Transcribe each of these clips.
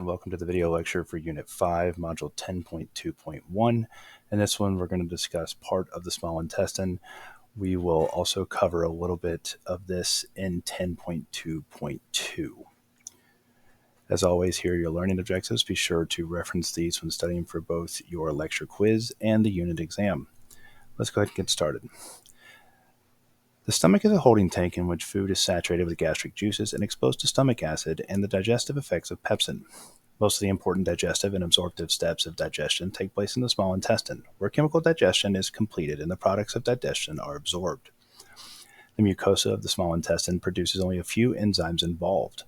Welcome to the video lecture for Unit 5, Module 10.2.1. In this one, we're going to discuss part of the small intestine. We will also cover a little bit of this in 10.2.2. As always, here are your learning objectives. Be sure to reference these when studying for both your lecture quiz and the unit exam. Let's go ahead and get started. The stomach is a holding tank in which food is saturated with gastric juices and exposed to stomach acid and the digestive effects of pepsin. Most of the important digestive and absorptive steps of digestion take place in the small intestine, where chemical digestion is completed and the products of digestion are absorbed. The mucosa of the small intestine produces only a few enzymes involved.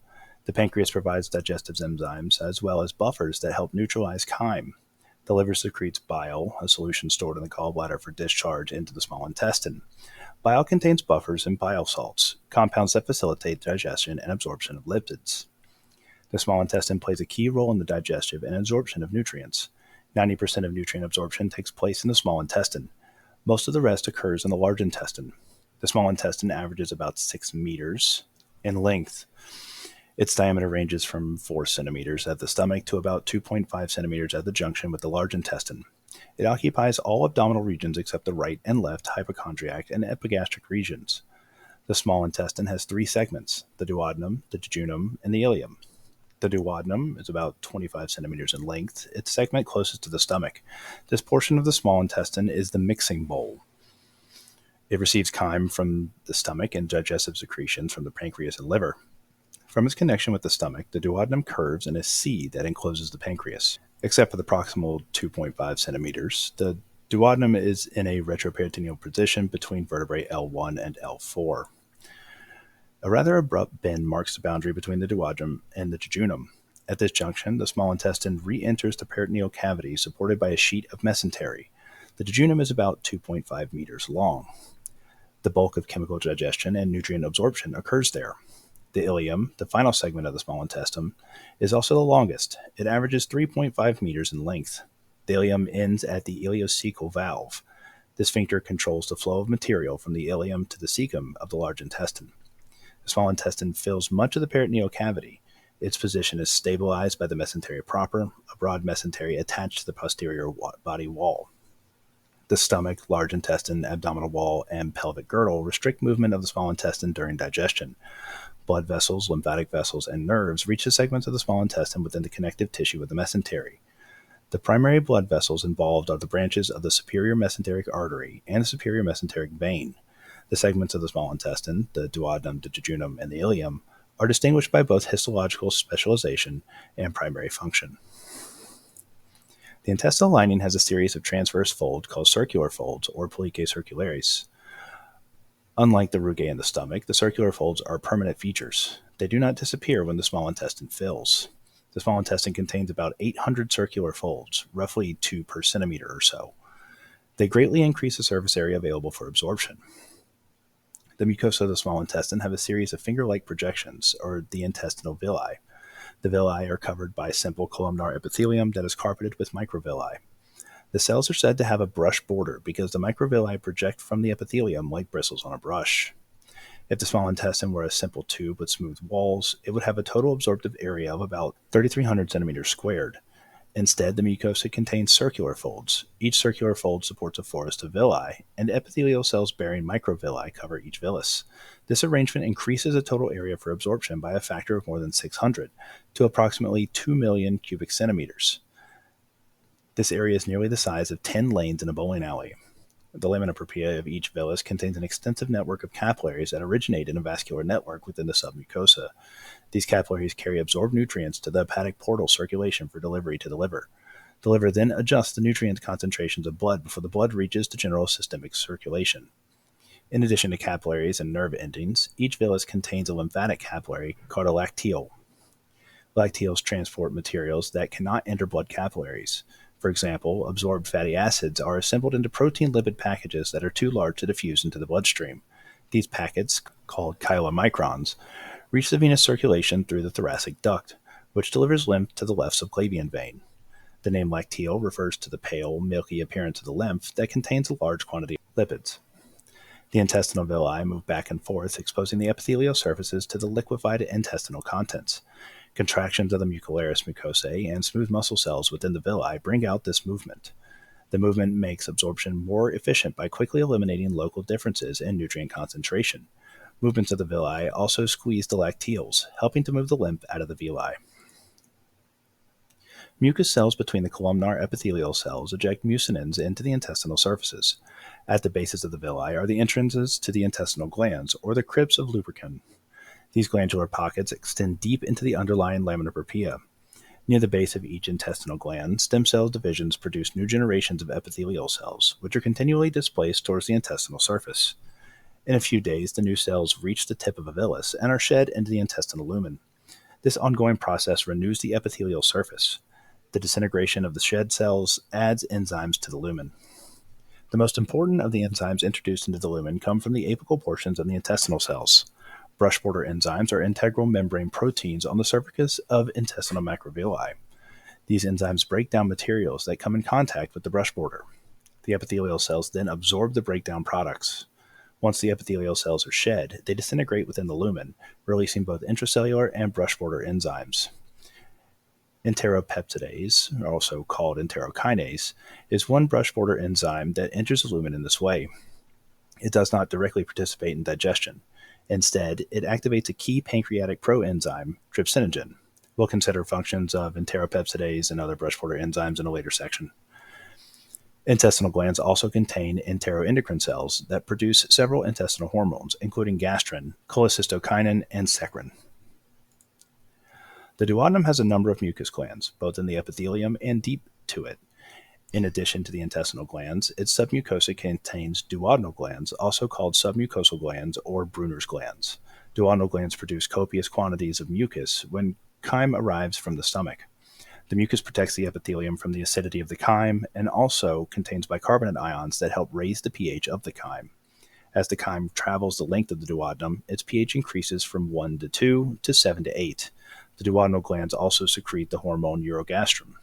The pancreas provides digestive enzymes as well as buffers that help neutralize chyme. The liver secretes bile, a solution stored in the gallbladder for discharge into the small intestine. Bile contains buffers and bile salts, compounds that facilitate digestion and absorption of lipids. The small intestine plays a key role in the digestion and absorption of nutrients. 90% of nutrient absorption takes place in the small intestine. Most of the rest occurs in the large intestine. The small intestine averages about 6 meters in length. Its diameter ranges from 4 centimeters at the stomach to about 2.5 centimeters at the junction with the large intestine. It occupies all abdominal regions except the right and left hypochondriac and epigastric regions. The small intestine has 3 segments: the duodenum, the jejunum, and the ileum. The duodenum is about 25 centimeters in length, its segment closest to the stomach. This portion of the small intestine is the mixing bowl. It receives chyme from the stomach and digestive secretions from the pancreas and liver. From its connection with the stomach, the duodenum curves in a C that encloses the pancreas. Except for the proximal 2.5 centimeters, the duodenum is in a retroperitoneal position between vertebrae L1 and L4. A rather abrupt bend marks the boundary between the duodenum and the jejunum. At this junction, the small intestine re-enters the peritoneal cavity supported by a sheet of mesentery. The jejunum is about 2.5 meters long. The bulk of chemical digestion and nutrient absorption occurs there. The ileum, the final segment of the small intestine, is also the longest. It averages 3.5 meters in length. The ileum ends at the ileocecal valve. This sphincter controls the flow of material from the ileum to the cecum of the large intestine. The small intestine fills much of the peritoneal cavity. Its position is stabilized by the mesentery proper, a broad mesentery attached to the posterior body wall. The stomach, large intestine, abdominal wall, and pelvic girdle restrict movement of the small intestine during digestion. Blood vessels, lymphatic vessels, and nerves reach the segments of the small intestine within the connective tissue of the mesentery. The primary blood vessels involved are the branches of the superior mesenteric artery and the superior mesenteric vein. The segments of the small intestine, the duodenum, the jejunum, and the ileum, are distinguished by both histological specialization and primary function. The intestinal lining has a series of transverse folds called circular folds or plicae circularis. Unlike the rugae in the stomach, the circular folds are permanent features. They do not disappear when the small intestine fills. The small intestine contains about 800 circular folds, roughly 2 per centimeter or so. They greatly increase the surface area available for absorption. The mucosa of the small intestine have a series of finger-like projections, or the intestinal villi. The villi are covered by simple columnar epithelium that is carpeted with microvilli. The cells are said to have a brush border because the microvilli project from the epithelium like bristles on a brush. If the small intestine were a simple tube with smooth walls, it would have a total absorptive area of about 3,300 centimeters squared. Instead, the mucosa contains circular folds. Each circular fold supports a forest of villi, and epithelial cells bearing microvilli cover each villus. This arrangement increases the total area for absorption by a factor of more than 600 to approximately 2 million cubic centimeters. This area is nearly the size of 10 lanes in a bowling alley. The lamina propria of each villus contains an extensive network of capillaries that originate in a vascular network within the submucosa. These capillaries carry absorbed nutrients to the hepatic portal circulation for delivery to the liver. The liver then adjusts the nutrient concentrations of blood before the blood reaches the general systemic circulation. In addition to capillaries and nerve endings, each villus contains a lymphatic capillary called a lacteal. Lacteals transport materials that cannot enter blood capillaries. For example, absorbed fatty acids are assembled into protein lipid packages that are too large to diffuse into the bloodstream. These packets, called chylomicrons, reach the venous circulation through the thoracic duct, which delivers lymph to the left subclavian vein. The name lacteal refers to the pale, milky appearance of the lymph that contains a large quantity of lipids. The intestinal villi move back and forth, exposing the epithelial surfaces to the liquefied intestinal contents. Contractions of the mucolaris mucosae and smooth muscle cells within the villi bring out this movement. The movement makes absorption more efficient by quickly eliminating local differences in nutrient concentration. Movements of the villi also squeeze the lacteals, helping to move the lymph out of the villi. Mucus cells between the columnar epithelial cells eject mucinins into the intestinal surfaces. At the bases of the villi are the entrances to the intestinal glands, or the crypts of lubricant. These glandular pockets extend deep into the underlying lamina propria. Near the base of each intestinal gland, stem cell divisions produce new generations of epithelial cells, which are continually displaced towards the intestinal surface. In a few days, the new cells reach the tip of a villus and are shed into the intestinal lumen. This ongoing process renews the epithelial surface. The disintegration of the shed cells adds enzymes to the lumen. The most important of the enzymes introduced into the lumen come from the apical portions of the intestinal cells. Brush border enzymes are integral membrane proteins on the surface of intestinal macrovilli. These enzymes break down materials that come in contact with the brush border. The epithelial cells then absorb the breakdown products. Once the epithelial cells are shed, they disintegrate within the lumen, releasing both intracellular and brush border enzymes. Enteropeptidase, also called enterokinase, is one brush border enzyme that enters the lumen in this way. It does not directly participate in digestion. Instead, it activates a key pancreatic proenzyme, trypsinogen. We'll consider functions of enteropeptidase and other brush border enzymes in a later section. Intestinal glands also contain enteroendocrine cells that produce several intestinal hormones, including gastrin, cholecystokinin, and secrin. The duodenum has a number of mucus glands, both in the epithelium and deep to it. In addition to the intestinal glands, its submucosa contains duodenal glands, also called submucosal glands or Brunner's glands. Duodenal glands produce copious quantities of mucus when chyme arrives from the stomach. The mucus protects the epithelium from the acidity of the chyme and also contains bicarbonate ions that help raise the pH of the chyme. As the chyme travels the length of the duodenum, its pH increases from 1 to 2 to 7 to 8. The duodenal glands also secrete the hormone urogastrin,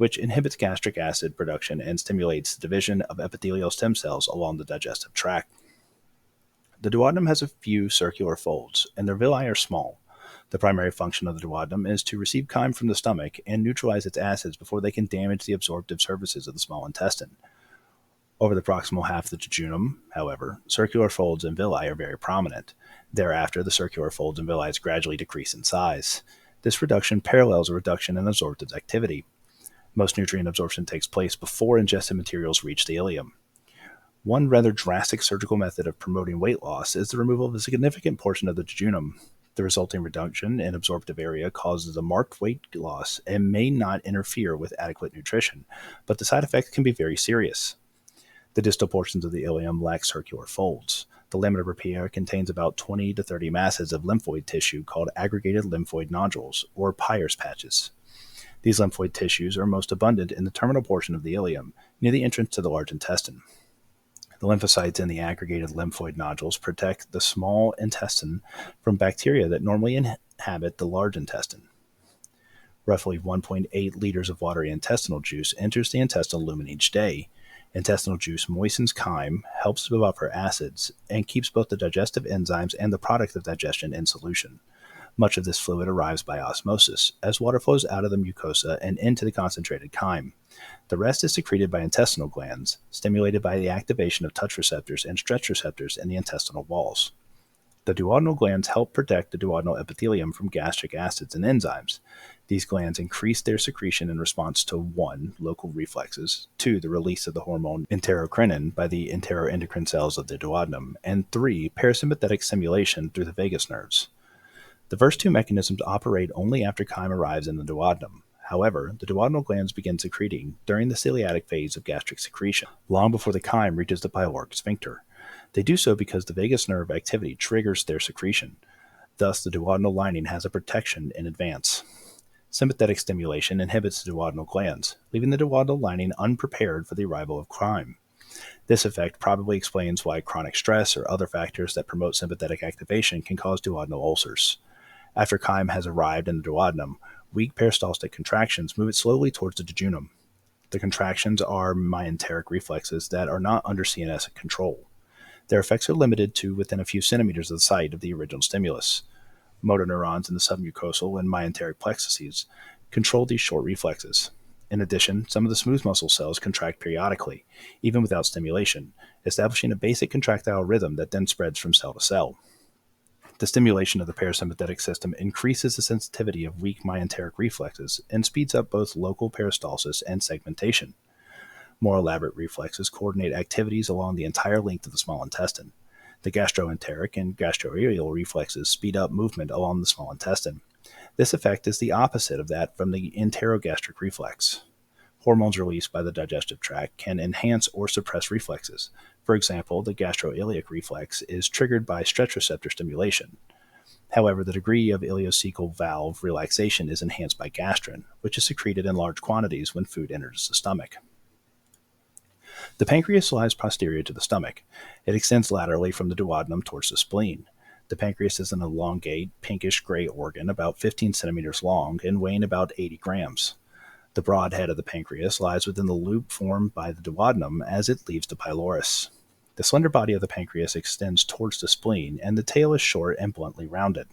which inhibits gastric acid production and stimulates the division of epithelial stem cells along the digestive tract. The duodenum has a few circular folds, and their villi are small. The primary function of the duodenum is to receive chyme from the stomach and neutralize its acids before they can damage the absorptive surfaces of the small intestine. Over the proximal half of the jejunum, however, circular folds and villi are very prominent. Thereafter, the circular folds and villi gradually decrease in size. This reduction parallels a reduction in absorptive activity. Most nutrient absorption takes place before ingested materials reach the ileum. One rather drastic surgical method of promoting weight loss is the removal of a significant portion of the jejunum. The resulting reduction in absorptive area causes a marked weight loss and may not interfere with adequate nutrition, but the side effects can be very serious. The distal portions of the ileum lack circular folds. The lamina propria contains about 20 to 30 masses of lymphoid tissue called aggregated lymphoid nodules, or Peyer's patches. These lymphoid tissues are most abundant in the terminal portion of the ileum, near the entrance to the large intestine. The lymphocytes in the aggregated lymphoid nodules protect the small intestine from bacteria that normally inhabit the large intestine. Roughly 1.8 liters of watery intestinal juice enters the intestinal lumen each day. Intestinal juice moistens chyme, helps to buffer acids, and keeps both the digestive enzymes and the product of digestion in solution. Much of this fluid arrives by osmosis, as water flows out of the mucosa and into the concentrated chyme. The rest is secreted by intestinal glands, stimulated by the activation of touch receptors and stretch receptors in the intestinal walls. The duodenal glands help protect the duodenal epithelium from gastric acids and enzymes. These glands increase their secretion in response to 1. Local reflexes, 2. The release of the hormone enterocrinin by the enteroendocrine cells of the duodenum, and 3. Parasympathetic stimulation through the vagus nerves. The first two mechanisms operate only after chyme arrives in the duodenum. However, the duodenal glands begin secreting during the ciliatic phase of gastric secretion, long before the chyme reaches the pyloric sphincter. They do so because the vagus nerve activity triggers their secretion. Thus, the duodenal lining has a protection in advance. Sympathetic stimulation inhibits the duodenal glands, leaving the duodenal lining unprepared for the arrival of chyme. This effect probably explains why chronic stress or other factors that promote sympathetic activation can cause duodenal ulcers. After chyme has arrived in the duodenum, weak peristaltic contractions move it slowly towards the jejunum. The contractions are myenteric reflexes that are not under CNS control. Their effects are limited to within a few centimeters of the site of the original stimulus. Motor neurons in the submucosal and myenteric plexuses control these short reflexes. In addition, some of the smooth muscle cells contract periodically, even without stimulation, establishing a basic contractile rhythm that then spreads from cell to cell. The stimulation of the parasympathetic system increases the sensitivity of weak myenteric reflexes and speeds up both local peristalsis and segmentation. More elaborate reflexes coordinate activities along the entire length of the small intestine. The gastroenteric and gastroileal reflexes speed up movement along the small intestine. This effect is the opposite of that from the enterogastric reflex. Hormones released by the digestive tract can enhance or suppress reflexes. For example, the gastroileic reflex is triggered by stretch receptor stimulation. However, the degree of ileocecal valve relaxation is enhanced by gastrin, which is secreted in large quantities when food enters the stomach. The pancreas lies posterior to the stomach. It extends laterally from the duodenum towards the spleen. The pancreas is an elongate, pinkish-gray organ about 15 centimeters long and weighing about 80 grams. The broad head of the pancreas lies within the loop formed by the duodenum as it leaves the pylorus. The slender body of the pancreas extends towards the spleen, and the tail is short and bluntly rounded.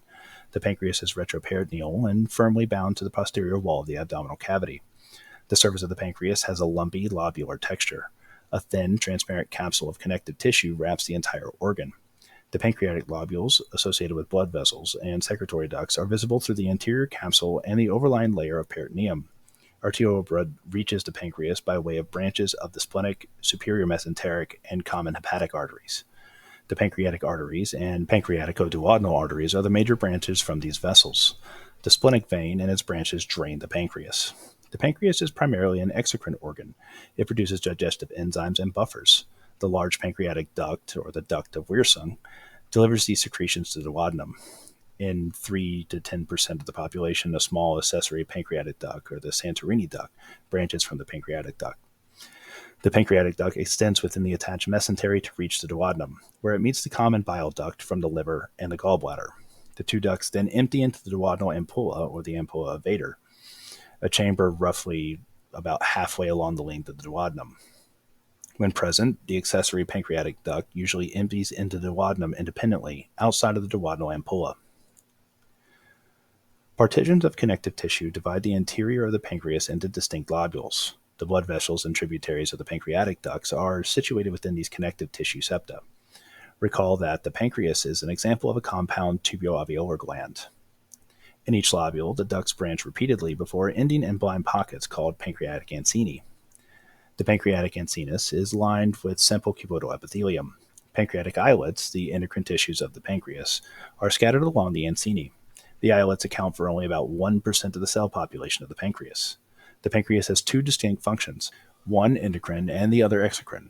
The pancreas is retroperitoneal and firmly bound to the posterior wall of the abdominal cavity. The surface of the pancreas has a lumpy, lobular texture. A thin, transparent capsule of connective tissue wraps the entire organ. The pancreatic lobules, associated with blood vessels and secretory ducts, are visible through the anterior capsule and the overlying layer of peritoneum. Arterial blood reaches the pancreas by way of branches of the splenic, superior mesenteric, and common hepatic arteries. The pancreatic arteries and pancreaticoduodenal arteries are the major branches from these vessels. The splenic vein and its branches drain the pancreas. The pancreas is primarily an exocrine organ. It produces digestive enzymes and buffers. The large pancreatic duct, or the duct of Wirsung, delivers these secretions to the duodenum. In 3 to 10% of the population, a small accessory pancreatic duct, or the Santorini duct, branches from the pancreatic duct. The pancreatic duct extends within the attached mesentery to reach the duodenum, where it meets the common bile duct from the liver and the gallbladder. The two ducts then empty into the duodenal ampulla, or the ampulla of Vater, a chamber roughly about halfway along the length of the duodenum. When present, the accessory pancreatic duct usually empties into the duodenum independently, outside of the duodenal ampulla. Partitions of connective tissue divide the interior of the pancreas into distinct lobules. The blood vessels and tributaries of the pancreatic ducts are situated within these connective tissue septa. Recall that the pancreas is an example of a compound tubuloalveolar gland. In each lobule, the ducts branch repeatedly before ending in blind pockets called pancreatic ancini. The pancreatic ancinus is lined with simple cuboidal epithelium. Pancreatic islets, the endocrine tissues of the pancreas, are scattered along the ancini. The islets account for only about 1% of the cell population of the pancreas. The pancreas has two distinct functions, one endocrine and the other exocrine.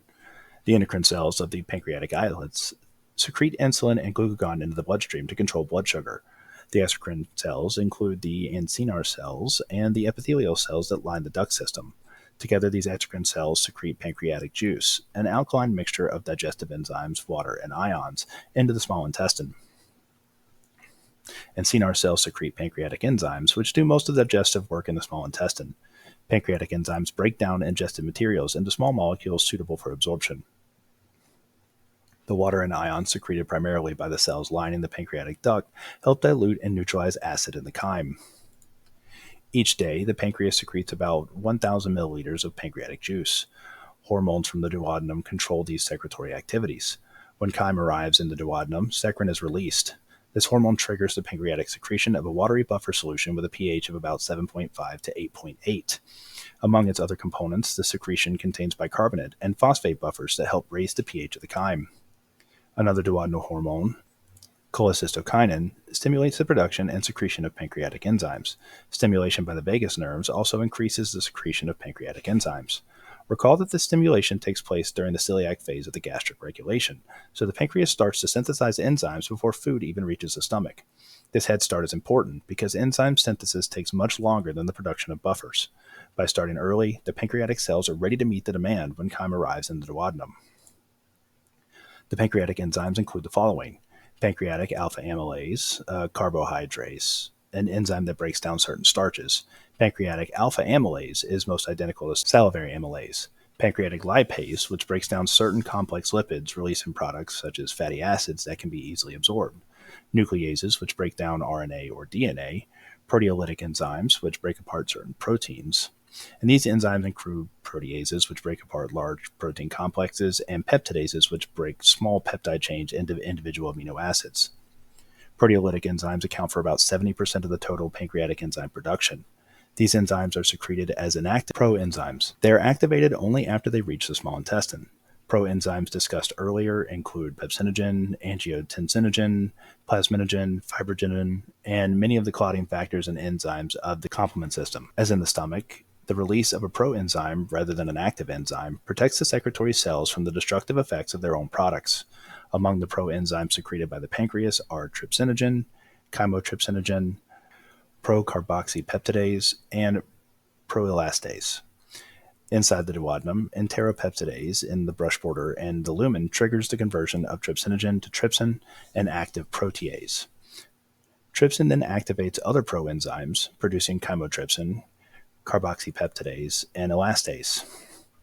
The endocrine cells of the pancreatic islets secrete insulin and glucagon into the bloodstream to control blood sugar. The exocrine cells include the ancinar cells and the epithelial cells that line the duct system. Together, these exocrine cells secrete pancreatic juice, an alkaline mixture of digestive enzymes, water, and ions, into the small intestine. Ancinar cells secrete pancreatic enzymes, which do most of the digestive work in the small intestine. Pancreatic enzymes break down ingested materials into small molecules suitable for absorption. The water and ions secreted primarily by the cells lining the pancreatic duct help dilute and neutralize acid in the chyme. Each day, the pancreas secretes about 1,000 milliliters of pancreatic juice. Hormones from the duodenum control these secretory activities. When chyme arrives in the duodenum, secrin is released. This hormone triggers the pancreatic secretion of a watery buffer solution with a pH of about 7.5 to 8.8. Among its other components, the secretion contains bicarbonate and phosphate buffers that help raise the pH of the chyme. Another duodenal hormone, cholecystokinin, stimulates the production and secretion of pancreatic enzymes. Stimulation by the vagus nerves also increases the secretion of pancreatic enzymes. Recall that the stimulation takes place during the celiac phase of the gastric regulation, so the pancreas starts to synthesize enzymes before food even reaches the stomach. This head start is important because enzyme synthesis takes much longer than the production of buffers. By starting early, the pancreatic cells are ready to meet the demand when chyme arrives in the duodenum. The pancreatic enzymes include the following: pancreatic alpha amylase, carbohydrase, an enzyme that breaks down certain starches. Pancreatic alpha amylase is most identical to salivary amylase. Pancreatic lipase, which breaks down certain complex lipids, releasing products such as fatty acids that can be easily absorbed. nucleases, which break down RNA or DNA, proteolytic enzymes, which break apart certain proteins. And these enzymes include proteases, which break apart large protein complexes, and peptidases, which break small peptide chains into individual amino acids. Proteolytic enzymes account for about 70% of the total pancreatic enzyme production. These enzymes are secreted as inactive proenzymes. They are activated only after they reach the small intestine. Proenzymes discussed earlier include pepsinogen, angiotensinogen, plasminogen, fibrinogen, and many of the clotting factors and enzymes of the complement system. As in the stomach, the release of a proenzyme rather than an active enzyme protects the secretory cells from the destructive effects of their own products. Among the proenzymes secreted by the pancreas are trypsinogen, chymotrypsinogen, procarboxypeptidase, and proelastase. Inside the duodenum, enteropeptidase in the brush border and the lumen triggers the conversion of trypsinogen to trypsin, an active protease. Trypsin then activates other proenzymes, producing chymotrypsin, carboxypeptidase, and elastase.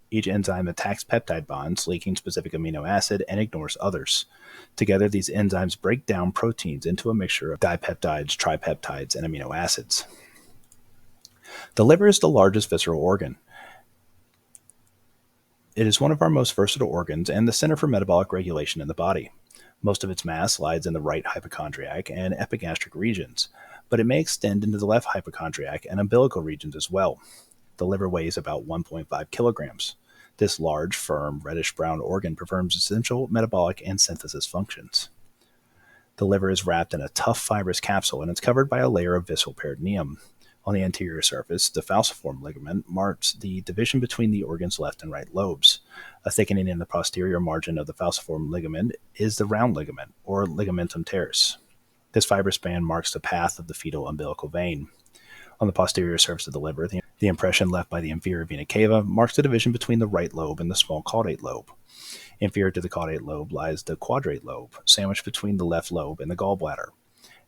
Each enzyme attacks peptide bonds, leaking specific amino acid, and ignores others. Together, these enzymes break down proteins into a mixture of dipeptides, tripeptides, and amino acids. The liver is the largest visceral organ. It is one of our most versatile organs and the center for metabolic regulation in the body. Most of its mass lies in the right hypochondriac and epigastric regions, but it may extend into the left hypochondriac and umbilical regions as well. The liver weighs about 1.5 kilograms. This large, firm, reddish-brown organ performs essential metabolic and synthesis functions. The liver is wrapped in a tough fibrous capsule and it's covered by a layer of visceral peritoneum. On the anterior surface, the falciform ligament marks the division between the organ's left and right lobes. A thickening in the posterior margin of the falciform ligament is the round ligament, or ligamentum teres. This fibrous band marks the path of the fetal umbilical vein. On the posterior surface of the liver, the impression left by the inferior vena cava marks the division between the right lobe and the small caudate lobe. Inferior to the caudate lobe lies the quadrate lobe, sandwiched between the left lobe and the gallbladder.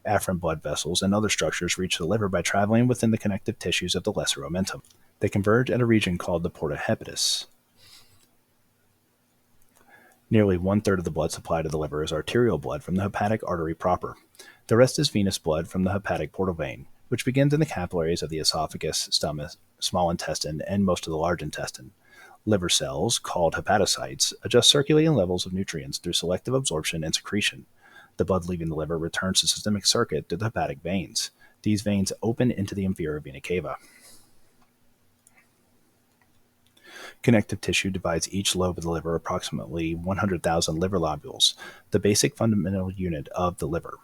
Afferent blood vessels and other structures reach the liver by traveling within the connective tissues of the lesser omentum. They converge at a region called the porta hepatis. Nearly one-third of the blood supply to the liver is arterial blood from the hepatic artery proper. The rest is venous blood from the hepatic portal vein, which begins in the capillaries of the esophagus, stomach, small intestine, and most of the large intestine. Liver cells, called hepatocytes, adjust circulating levels of nutrients through selective absorption and secretion. The blood leaving the liver returns the systemic circuit to the hepatic veins. These veins open into the inferior vena cava. Connective tissue divides each lobe of the liver approximately 100,000 liver lobules, the basic fundamental unit of the liver.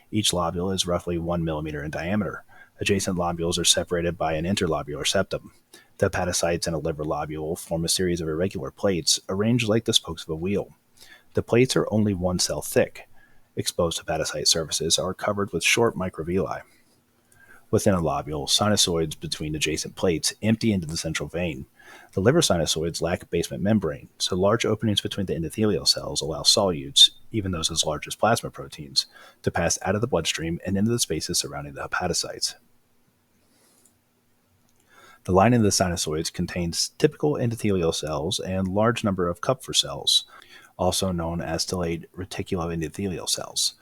Each lobule is roughly 1 millimeter in diameter. Adjacent lobules are separated by an interlobular septum. The hepatocytes in a liver lobule form a series of irregular plates arranged like the spokes of a wheel. The plates are only 1 cell thick. Exposed hepatocyte surfaces are covered with short microvilli. Within a lobule, sinusoids between adjacent plates empty into the central vein. The liver sinusoids lack a basement membrane, so large openings between the endothelial cells allow solutes, even those as large as plasma proteins, to pass out of the bloodstream and into the spaces surrounding the hepatocytes. The lining of the sinusoids contains typical endothelial cells and large number of Kupffer cells, also known as stellate reticuloendothelial cells.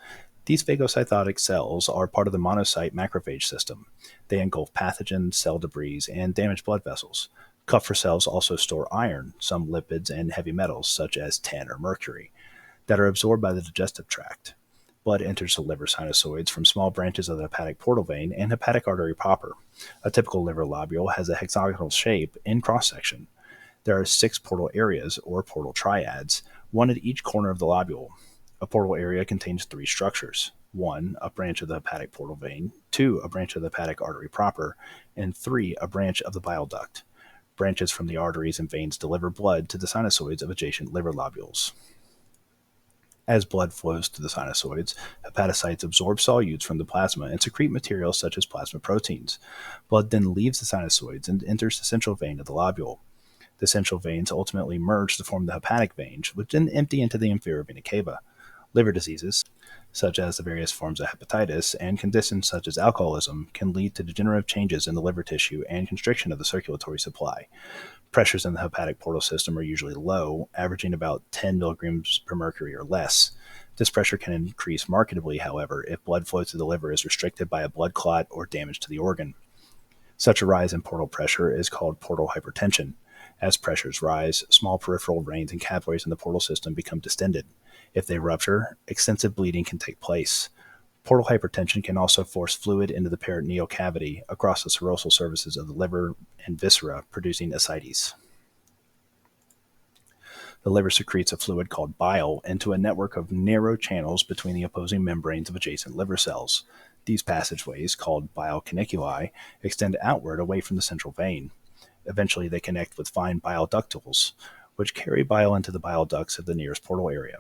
These phagocytotic cells are part of the monocyte macrophage system. They engulf pathogens, cell debris, and damaged blood vessels. Kupffer cells also store iron, some lipids, and heavy metals, such as tin or mercury, that are absorbed by the digestive tract. Blood enters the liver sinusoids from small branches of the hepatic portal vein and hepatic artery proper. A typical liver lobule has a hexagonal shape in cross-section. There are 6 portal areas, or portal triads, one at each corner of the lobule. A portal area contains 3 structures. 1, a branch of the hepatic portal vein, 2, a branch of the hepatic artery proper, and 3, a branch of the bile duct. Branches from the arteries and veins deliver blood to the sinusoids of adjacent liver lobules. As blood flows to the sinusoids, hepatocytes absorb solutes from the plasma and secrete materials such as plasma proteins. Blood then leaves the sinusoids and enters the central vein of the lobule. The central veins ultimately merge to form the hepatic veins, which then empty into the inferior vena cava. Liver diseases, such as the various forms of hepatitis, and conditions such as alcoholism, can lead to degenerative changes in the liver tissue and constriction of the circulatory supply. Pressures in the hepatic portal system are usually low, averaging about 10 milligrams per mercury or less. This pressure can increase markedly, however, if blood flow to the liver is restricted by a blood clot or damage to the organ. Such a rise in portal pressure is called portal hypertension. As pressures rise, small peripheral veins and capillaries in the portal system become distended. If they rupture, extensive bleeding can take place. Portal hypertension can also force fluid into the peritoneal cavity across the serosal surfaces of the liver and viscera, producing ascites. The liver secretes a fluid called bile into a network of narrow channels between the opposing membranes of adjacent liver cells. These passageways, called bile caniculi, extend outward away from the central vein. Eventually, they connect with fine bile ductules, which carry bile into the bile ducts of the nearest portal area.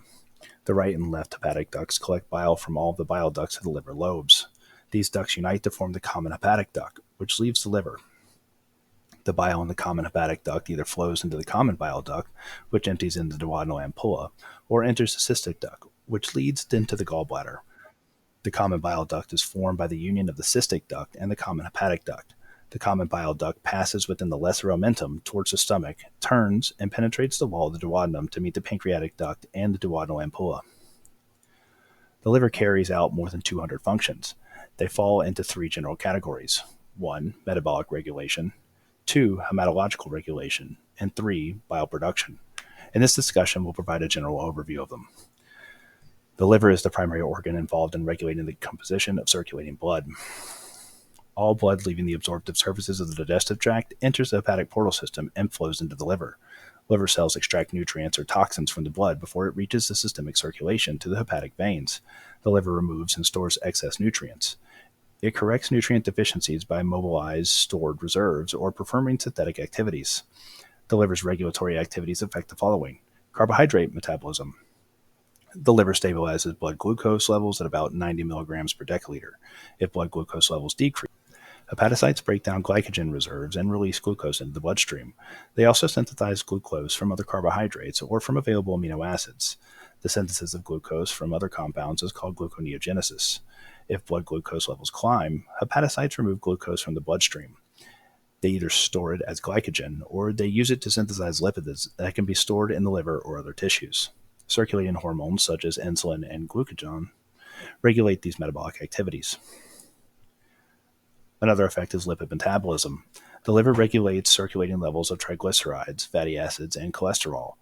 The right and left hepatic ducts collect bile from all of the bile ducts of the liver lobes. These ducts unite to form the common hepatic duct, which leaves the liver. The bile in the common hepatic duct either flows into the common bile duct, which empties into the duodenal ampulla, or enters the cystic duct, which leads into the gallbladder. The common bile duct is formed by the union of the cystic duct and the common hepatic duct. The common bile duct passes within the lesser omentum towards the stomach, turns, and penetrates the wall of the duodenum to meet the pancreatic duct and the duodenal ampulla. The liver carries out more than 200 functions. They fall into three general categories: 1. Metabolic regulation, 2. Hematological regulation, and 3. Bile production. In this discussion, we'll provide a general overview of them. The liver is the primary organ involved in regulating the composition of circulating blood. All blood leaving the absorptive surfaces of the digestive tract enters the hepatic portal system and flows into the liver. Liver cells extract nutrients or toxins from the blood before it reaches the systemic circulation to the hepatic veins. The liver removes and stores excess nutrients. It corrects nutrient deficiencies by mobilizing stored reserves or performing synthetic activities. The liver's regulatory activities affect the following: carbohydrate metabolism. The liver stabilizes blood glucose levels at about 90 milligrams per deciliter. If blood glucose levels decrease, hepatocytes break down glycogen reserves and release glucose into the bloodstream. They also synthesize glucose from other carbohydrates or from available amino acids. The synthesis of glucose from other compounds is called gluconeogenesis. If blood glucose levels climb, hepatocytes remove glucose from the bloodstream. They either store it as glycogen or they use it to synthesize lipids that can be stored in the liver or other tissues. Circulating hormones such as insulin and glucagon regulate these metabolic activities. Another effect is lipid metabolism. The liver regulates circulating levels of triglycerides, fatty acids, and cholesterol.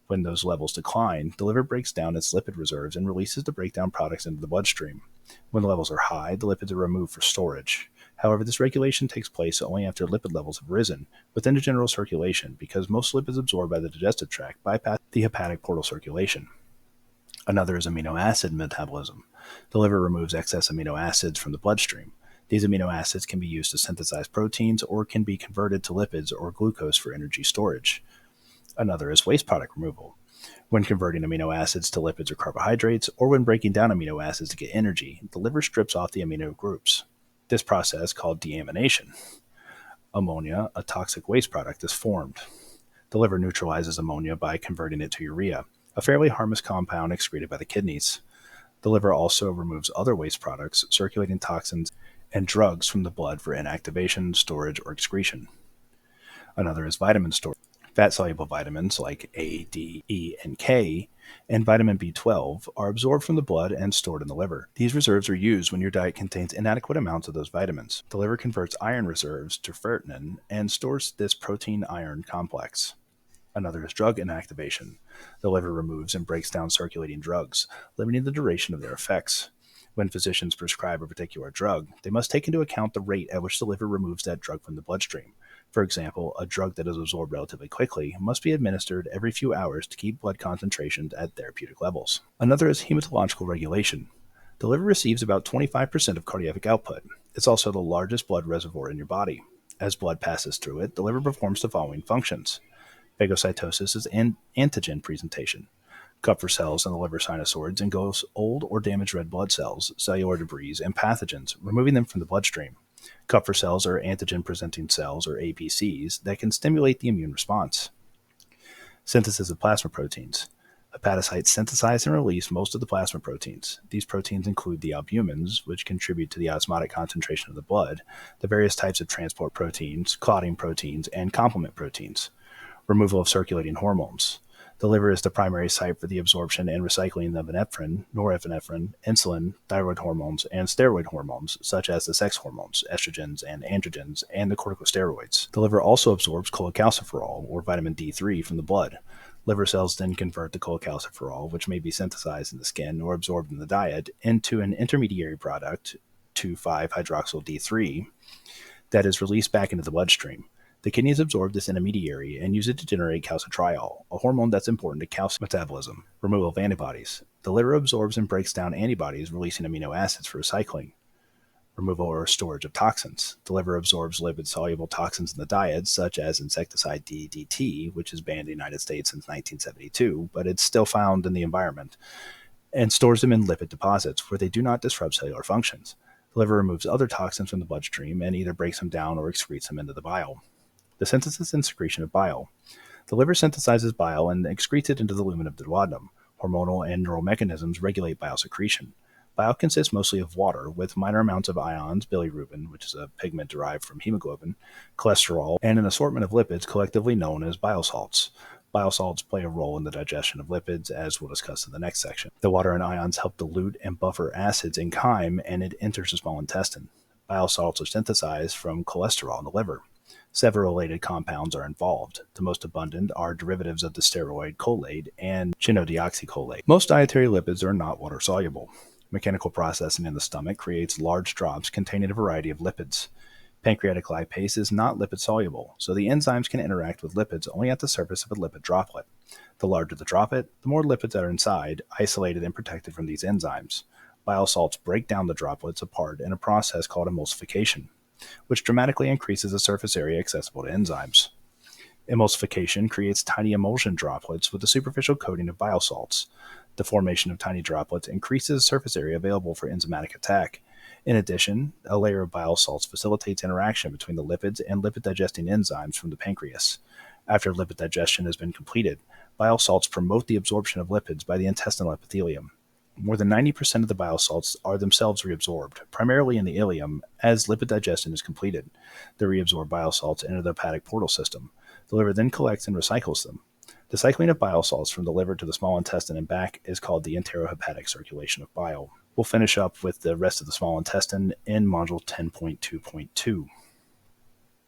When those levels decline, the liver breaks down its lipid reserves and releases the breakdown products into the bloodstream. When the levels are high, the lipids are removed for storage. However, this regulation takes place only after lipid levels have risen within the general circulation because most lipids absorbed by the digestive tract bypass the hepatic portal circulation. Another is amino acid metabolism. The liver removes excess amino acids from the bloodstream. These amino acids can be used to synthesize proteins or can be converted to lipids or glucose for energy storage. Another is waste product removal. When converting amino acids to lipids or carbohydrates, or when breaking down amino acids to get energy, the liver strips off the amino groups. This process, called deamination. Ammonia, a toxic waste product, is formed. The liver neutralizes ammonia by converting it to urea, a fairly harmless compound excreted by the kidneys. The liver also removes other waste products, circulating toxins, and drugs from the blood for inactivation, storage, or excretion. Another is vitamin storage. Fat-soluble vitamins like A, D, E, and K, and vitamin B12 are absorbed from the blood and stored in the liver. These reserves are used when your diet contains inadequate amounts of those vitamins. The liver converts iron reserves to ferrinin and stores this protein-iron complex. Another is drug inactivation. The liver removes and breaks down circulating drugs, limiting the duration of their effects. When physicians prescribe a particular drug, they must take into account the rate at which the liver removes that drug from the bloodstream. For example, a drug that is absorbed relatively quickly must be administered every few hours to keep blood concentrations at therapeutic levels. Another is hematological regulation. The liver receives about 25% of cardiac output. It's also the largest blood reservoir in your body. As blood passes through it, the liver performs the following functions. Phagocytosis is antigen presentation. Kupffer cells in the liver sinusoids engulf old or damaged red blood cells, cellular debris, and pathogens, removing them from the bloodstream. Kupffer cells are antigen-presenting cells, or APCs, that can stimulate the immune response. Synthesis of plasma proteins. Hepatocytes synthesize and release most of the plasma proteins. These proteins include the albumins, which contribute to the osmotic concentration of the blood, the various types of transport proteins, clotting proteins, and complement proteins. Removal of circulating hormones. The liver is the primary site for the absorption and recycling of epinephrine, norepinephrine, insulin, thyroid hormones, and steroid hormones, such as the sex hormones, estrogens and androgens, and the corticosteroids. The liver also absorbs cholecalciferol, or vitamin D3, from the blood. Liver cells then convert the cholecalciferol, which may be synthesized in the skin or absorbed in the diet, into an intermediary product, 2,5-hydroxyl D3, that is released back into the bloodstream. The kidneys absorb this intermediary and use it to generate calcitriol, a hormone that's important to calcium metabolism. Removal of antibodies. The liver absorbs and breaks down antibodies, releasing amino acids for recycling. Removal or storage of toxins. The liver absorbs lipid-soluble toxins in the diet, such as insecticide DDT, which is banned in the United States since 1972, but it's still found in the environment, and stores them in lipid deposits, where they do not disrupt cellular functions. The liver removes other toxins from the bloodstream and either breaks them down or excretes them into the bile. The synthesis and secretion of bile. The liver synthesizes bile and excretes it into the lumen of the duodenum. Hormonal and neural mechanisms regulate bile secretion. Bile consists mostly of water, with minor amounts of ions, bilirubin, which is a pigment derived from hemoglobin, cholesterol, and an assortment of lipids collectively known as bile salts. Bile salts play a role in the digestion of lipids, as we'll discuss in the next section. The water and ions help dilute and buffer acids in chyme, and it enters the small intestine. Bile salts are synthesized from cholesterol in the liver. Several related compounds are involved. The most abundant are derivatives of the steroid cholate and chenodeoxycholate. Most dietary lipids are not water-soluble. Mechanical processing in the stomach creates large drops containing a variety of lipids. Pancreatic lipase is not lipid-soluble, so the enzymes can interact with lipids only at the surface of a lipid droplet. The larger the droplet, the more lipids are inside, isolated and protected from these enzymes. Bile salts break down the droplets apart in a process called emulsification, which dramatically increases the surface area accessible to enzymes. Emulsification creates tiny emulsion droplets with a superficial coating of bile salts. The formation of tiny droplets increases the surface area available for enzymatic attack. In addition, a layer of bile salts facilitates interaction between the lipids and lipid-digesting enzymes from the pancreas. After lipid digestion has been completed, bile salts promote the absorption of lipids by the intestinal epithelium. More than 90% of the bile salts are themselves reabsorbed, primarily in the ileum, as lipid digestion is completed. The reabsorbed bile salts enter the hepatic portal system. The liver then collects and recycles them. The cycling of bile salts from the liver to the small intestine and back is called the enterohepatic circulation of bile. We'll finish up with the rest of the small intestine in Module 10.2.2.